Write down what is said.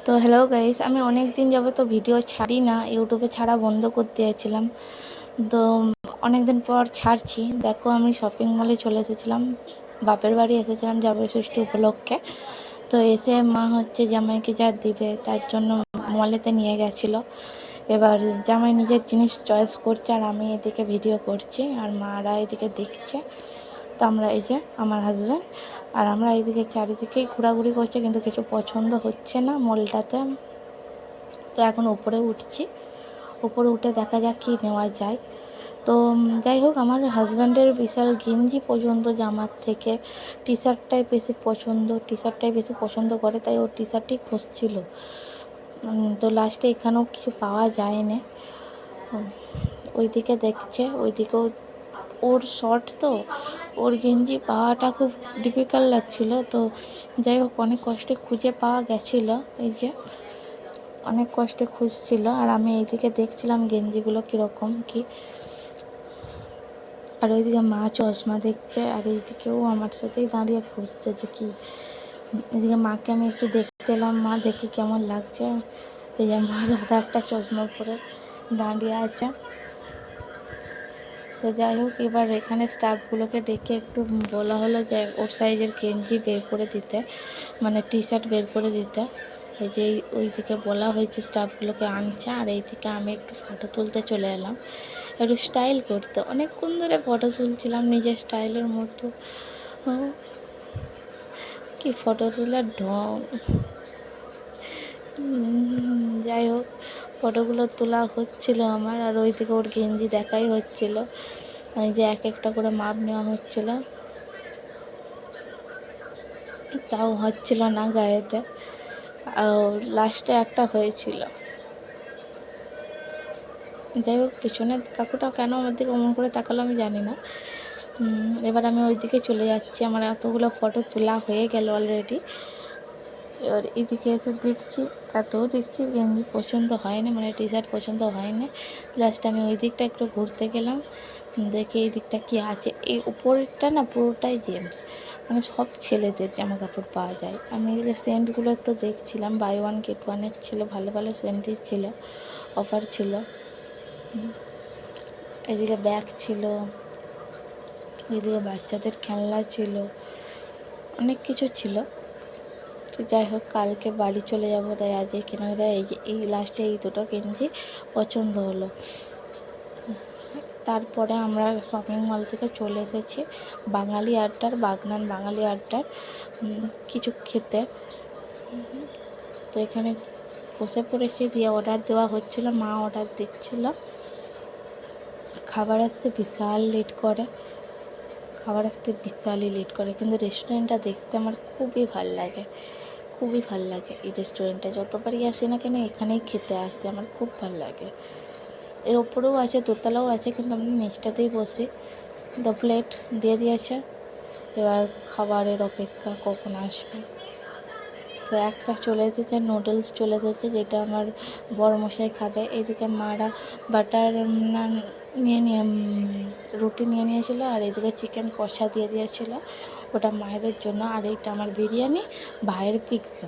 তো hello guys, আমি অনেক দিন যাবত তো ভিডিও ছাড়ি না, ইউটিউবে ছাড়া বন্ধ করে দিয়েছিলাম। তো অনেক দিন পর ছাড়ছি। দেখো, আমি শপিং মলে চলে এসেছিলাম, বাপের বাড়ি এসেছিলাম জামাই ষষ্ঠী উপলক্ষে। তো এসে মা হচ্ছে জামাইকে যা দিবে তার জন্য মলেতে নিয়ে গেছিলো। এবার জামাই নিজের জিনিস চয়েস করছে আর আমি এদিকে ভিডিও করছি আর মারা এদিকে দেখছে। তো আমরা এই যে আমার হাজব্যান্ড আর আমরা এইদিকে চারিদিকেই ঘোরাঘুরি করছি, কিন্তু কিছু পছন্দ হচ্ছে না মলটাতে। তো এখন উপরে উঠছি, উপরে উঠে দেখা যাক কী নেওয়া যায়। তো যাই হোক, আমার হাজব্যান্ডের বিশাল গেঞ্জি পর্যন্ত জামার থেকে টি শার্টটাই বেশি পছন্দ করে, তাই ও টি শার্টই খুঁজছিল। তো লাস্টে এখানেও কিছু পাওয়া যায়নি। ওইদিকে দেখছে, ওইদিকেও ওর শর্ট, তো ওর গেঞ্জি পাওয়াটা খুব ডিফিকাল্ট লাগছিল। তো যাই হোক, অনেক কষ্টে খুঁজে পাওয়া গেছিলো। এই যে অনেক কষ্টে খুঁজছিল আর আমি এইদিকে দেখছিলাম গেঞ্জিগুলো কীরকম কী। আর ওইদিকে মা চশমা দেখছে আর এইদিকেও আমার সাথেই দাঁড়িয়ে খুঁজছে যে কী। এদিকে মাকে আমি একটু দেখতে এলাম, মা দেখি কেমন লাগছে। এই যে মা সাদা একটা চশমা পরে দাঁড়িয়ে আছে। তো যাই হোক, এবার এখানে স্টাফগুলোকে ডেকে একটু বলা হলো যে ওর সাইজের গেঞ্জি বের করে দিতে, মানে টি শার্ট বের করে দিতে। এই যে ওইদিকে বলা হয়েছে, স্টাফগুলোকে আনছে। আর এইদিকে আমি একটু ফটো তুলতে চলে এলাম, একটু স্টাইল করতে। অনেকক্ষণ ধরে ফটো তুলছিলাম নিজের স্টাইলের মতো। কি ফটো তোলার ঢং! যাই হোক, ফটোগুলো তোলা হচ্ছিল আমার, আর ওইদিকে ওর গেঞ্জি দেখাই হচ্ছিল। এই যে এক একটা করে মাপ নেওয়া হচ্ছিল, তাও হচ্ছিল না গায়েতে। আর লাস্টে একটা হয়েছিল। যাই হোক, পিছনে কাকুটাও কেন আমার দিকে অমন করে তাকালো আমি জানি না। এবার আমি ওই দিকে চলে যাচ্ছি, আমার এতগুলো ফটো তোলা হয়ে গেল অলরেডি। এবার এদিকে এসে দেখছি, তাতেও দেখছি গেঞ্জি পছন্দ হয়নি, মানে টি শার্ট পছন্দ হয়নি। লাস্ট আমি ওই দিকটা একটু ঘুরতে গেলাম, দেখে এই দিকটা কী আছে। এই উপরেরটা না পুরোটাই জেন্টস, মানে সব ছেলেদের জামা কাপড় পাওয়া যায়। আমি এদিকে সেন্টগুলো একটু দেখছিলাম, বাই ওয়ান গেট ওয়ানের ছিল, ভালো ভালো সেন্টই ছিল, অফার ছিল। এদিকে ব্যাগ ছিল, এদিকে বাচ্চাদের খেলনা ছিল, অনেক কিছু ছিল। তো যাই হোক, কালকে বাড়ি চলে যাব, তাই আজ এই কেনাকাটা, এই যে এই লাস্টে এই দুটো গেঞ্জি পছন্দ হলো। তারপরে আমরা শপিং মল থেকে চলে এসেছি বাঙালি আড্ডার, বাগনান বাঙালি আড্ডার কিছু খেতে। তো এখানে বসে পড়েছি, দিয়ে অর্ডার দেওয়া হচ্ছিলো, মা অর্ডার দিচ্ছিল। খাবার আসতে বিশালই লেট করে, কিন্তু রেস্টুরেন্টটা দেখতে আমার খুবই ভাল লাগে। এই রেস্টুরেন্টে যতবারই আসি না কেন, এখানেই খেতে আসতে আমার খুব ভাল লাগে। এর ওপরেও আছে, দোতলাও আছে, কিন্তু আমরা নিচটাতেই বসি। তো প্লেট দিয়ে দিয়েছে, এবার খাবারের অপেক্ষা কখন আসবে। তো একটা চলে এসেছে, নুডলস চলে এসেছে, যেটা আমার বড় মশাই খাবে। এদিকে মারা বাটার নান রুটি নিয়ে নিয়েছিল, আর এদিকে চিকেন কষা দিয়ে দিয়েছিল, ওটা মায়েদের জন্য। আর এইটা আমার বিরিয়ানি, ভাইয়ের পিৎজা।